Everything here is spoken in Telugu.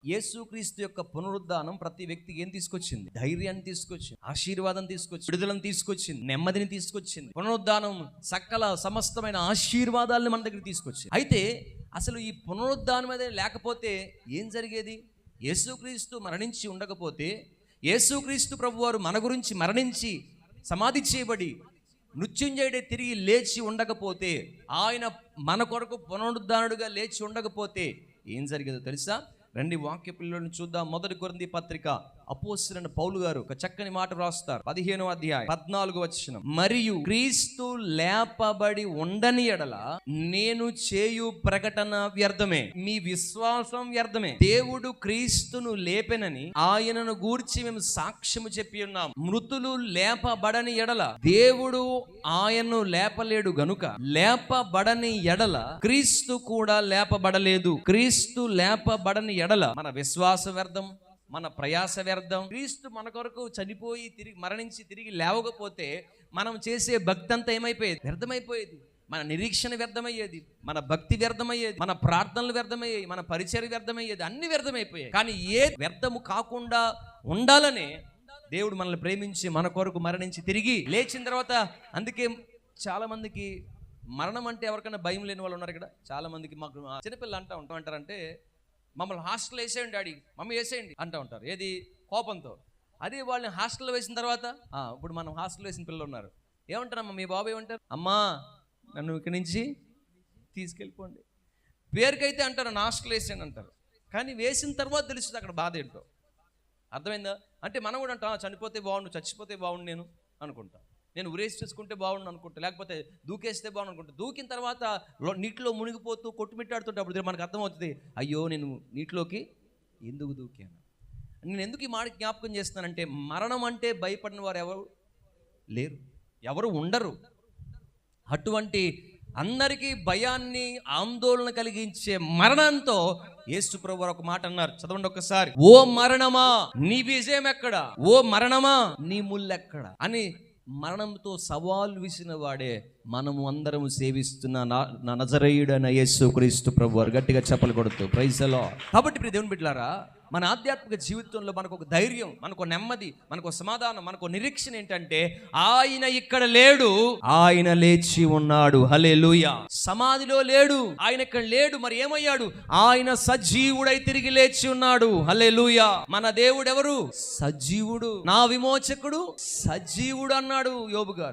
యేసుక్రీస్తు యొక్క పునరుద్ధానం ప్రతి వ్యక్తికి ఏం తీసుకొచ్చింది? ధైర్యాన్ని తీసుకొచ్చింది, ఆశీర్వాదం తీసుకొచ్చింది, విడుదలను తీసుకొచ్చింది, నెమ్మదిని తీసుకొచ్చింది. పునరుద్ధానం సకల సమస్తమైన ఆశీర్వాదాలను మన దగ్గర తీసుకొచ్చింది. అయితే అసలు ఈ పునరుద్ధానం అనేది లేకపోతే ఏం జరిగేది? యేసుక్రీస్తు మరణించి ఉండకపోతే, యేసుక్రీస్తు ప్రభువారు మన గురించి మరణించి సమాధి చేయబడి మృత్యుంజయుడే తిరిగి లేచి ఉండకపోతే, ఆయన మన కొరకు పునరుద్ధానుడుగా లేచి ఉండకపోతే ఏం జరిగేదో తెలుసా? రండి వాక్య పిల్లలను చూద్దాం. 1 కొరింథీ పత్రిక అపోస్తలుడైన పౌలు గారు ఒక చక్కని మాట రాస్తారు. 15వ అధ్యాయం 14వ వచనం. మరియు క్రీస్తు లేపబడి ఉండని ఎడల నేను చేయు ప్రకటన వ్యర్థమే, మీ విశ్వాసం వ్యర్థమే. దేవుడు క్రీస్తును లేపెనని ఆయనను గూర్చి మేము సాక్ష్యము చెప్పి ఉన్నాం. మృతులు లేపబడని ఎడల దేవుడు ఆయన్ను లేపలేడు గనుక, లేపబడని ఎడల క్రీస్తు కూడా లేపబడలేదు. క్రీస్తు లేపబడని ఎడల మన విశ్వాస వ్యర్థం, మన ప్రయాస వ్యర్థం. క్రీస్తు మన కొరకు చనిపోయి తిరిగి మరణించి తిరిగి లేవకపోతే మనం చేసే భక్తి అంతా ఏమైపోయేది? వ్యర్థమైపోయేది. మన నిరీక్షణ వ్యర్థమయ్యేది, మన భక్తి వ్యర్థమయ్యేది, మన ప్రార్థనలు వ్యర్థమయ్యేది, మన పరిచర్య వ్యర్థమయ్యేది, అన్ని వ్యర్థమైపోయాయి. కానీ ఏ వ్యర్థము కాకుండా ఉండాలనే దేవుడు మనల్ని ప్రేమించి మన కొరకు మరణించి తిరిగి లేచిన తర్వాత, అందుకే చాలా మందికి మరణం అంటే ఎవరికైనా భయం లేని వాళ్ళు ఉన్నారు ఇక్కడ. చాలా మందికి మాకు చిన్నపిల్లలు అంటారంటే మమ్మల్ని హాస్టల్ వేసేయండి డాడీ, మమ్మీ వేసేయండి అంటూ ఉంటారు. ఏది? కోపంతో. అదే వాళ్ళని హాస్టల్లో వేసిన తర్వాత, ఇప్పుడు మనం హాస్టల్ వేసిన పిల్లలు ఉన్నారు, ఏమంటారమ్మా మీ బాబు? ఏమంటారు? అమ్మా నన్ను ఇక్కడి నుంచి తీసుకెళ్ళిపోండి. పేరుకైతే అంటారు నా హాస్టల్ వేసేయండి అంటారు, కానీ వేసిన తర్వాత తెలుస్తుంది అక్కడ బాధ ఏంటో. అర్థమైందా? అంటే మనం కూడా అంటాం చనిపోతే బాగుండు, చచ్చిపోతే బాగుండు నేను అనుకుంటాం, నేను ఉరేసి చేసుకుంటే బాగుండు అనుకుంటా, లేకపోతే దూకేస్తే బాగుండు అనుకుంటా. దూకిన తర్వాత నీటిలో మునిగిపోతూ కొట్టుమిట్టాడుతుంటే అప్పుడు మనకు అర్థమవుతుంది, అయ్యో నేను నీటిలోకి ఎందుకు దూకాను. నేను ఎందుకు ఈ మాట జ్ఞాపకం చేస్తున్నానంటే, మరణం అంటే భయపడిన వారు ఎవరు లేరు, ఎవరు ఉండరు. అటువంటి అందరికీ భయాన్ని ఆందోళన కలిగించే మరణంతో యేసు ప్రభువు ఒక మాట అన్నారు, చదవండి ఒక్కసారి. ఓ మరణమా నీ విజయం ఎక్కడ? ఓ మరణమా నీ ముల్లెక్కడ అని మరణంతో సవాల్ విసిన వాడే మనము అందరం సేవిస్తున్న నజరేయుడైన యేసుక్రీస్తు ప్రభువారు. గట్టిగా చప్పలు కొడుతూ ప్రైజ్ ది లార్డ్. కాబట్టి ప్రియ దేవుని బిడ్డలారా, మన ఆధ్యాత్మిక జీవితంలో మనకు ఒక ధైర్యం, మనకు నెమ్మది, మనకు సమాధానం, మనకు నిరీక్షణ ఏంటంటే ఆయన ఇక్కడ లేడు, ఆయన లేచి ఉన్నాడు. హల్లెలూయా. సమాధిలో లేడు, ఆయన ఇక్కడ లేడు. మరి ఏమయ్యాడు? ఆయన సజీవుడై తిరిగి లేచి ఉన్నాడు. హల్లెలూయా. మన దేవుడు ఎవరు? సజీవుడు. నా విమోచకుడు సజీవుడు అన్నాడు యోబు గారు.